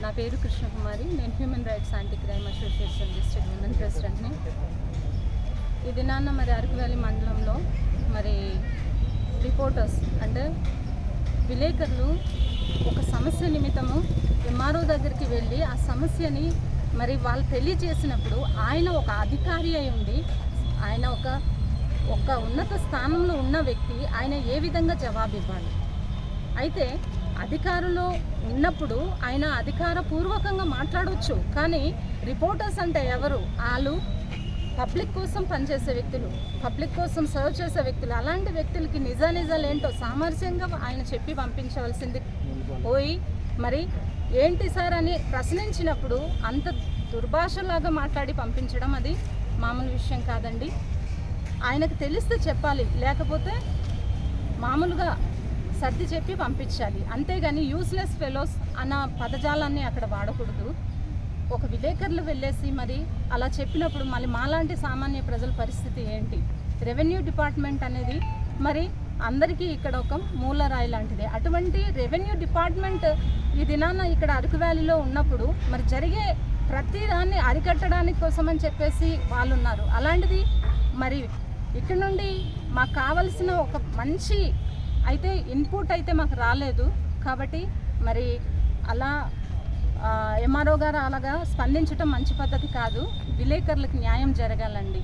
నా పేరు కృష్ణకుమారి. నేను human rights anti crime association district women ప్రెసిడెంట్ని. ఇది నాన్న మరి అరకు వ్యాలీ మండలంలో మరి రిపోర్టర్స్ అంటే విలేకరులు ఒక సమస్య నిమిత్తము ఎంఆర్ఓ దగ్గరికి వెళ్ళి ఆ సమస్యని మరి వాళ్ళు తెలియజేసినప్పుడు ఆయన ఒక అధికారి అయి ఉండి ఆయన ఒక ఉన్నత స్థానంలో ఉన్న వ్యక్తి ఆయన ఏ విధంగా జవాబు ఇవ్వాలి? అయితే అధికారులు ఉన్నప్పుడు ఆయన అధికారపూర్వకంగా మాట్లాడవచ్చు, కానీ రిపోర్టర్స్ అంటే ఎవరు? వాళ్ళు పబ్లిక్ కోసం పనిచేసే వ్యక్తులు, పబ్లిక్ కోసం సర్వ్ చేసే వ్యక్తులు. అలాంటి వ్యక్తులకి నిజాలు ఏంటో సామరస్యంగా ఆయన చెప్పి పంపించవలసింది పోయి మరి ఏంటి సార్ అని ప్రశ్నించినప్పుడు అంత దుర్భాషలాగా మాట్లాడి పంపించడం అది మామూలు విషయం కాదండి. ఆయనకు తెలిస్తే చెప్పాలి, లేకపోతే మామూలుగా సర్ది చెప్పి పంపించాలి. అంతేగాని యూస్లెస్ ఫెలోస్ అన్న పదజాలాన్ని అక్కడ వాడకూడదు. ఒక విలేకరులు వెళ్ళేసి మరి అలా చెప్పినప్పుడు మళ్ళీ మాలాంటి సామాన్య ప్రజల పరిస్థితి ఏంటి? రెవెన్యూ డిపార్ట్మెంట్ అనేది మరి అందరికీ ఇక్కడ ఒక మూలరాయి లాంటిది. అటువంటి రెవెన్యూ డిపార్ట్మెంట్ ఈ దినాన ఇక్కడ అరకు వ్యాలీలో ఉన్నప్పుడు మరి జరిగే ప్రతి దాన్ని అరికట్టడానికి కోసం అని చెప్పేసి వాళ్ళు ఉన్నారు. అలాంటిది మరి ఇక్కడ నుండి మాకు కావలసిన ఒక మంచి అయితే ఇన్పుట్ అయితే మాకు రాలేదు. కాబట్టి మరి అలా ఎంఆర్ఓ గారు అలాగా స్పందించడం మంచి పద్ధతి కాదు. విలేకరులకు న్యాయం జరగాలండి.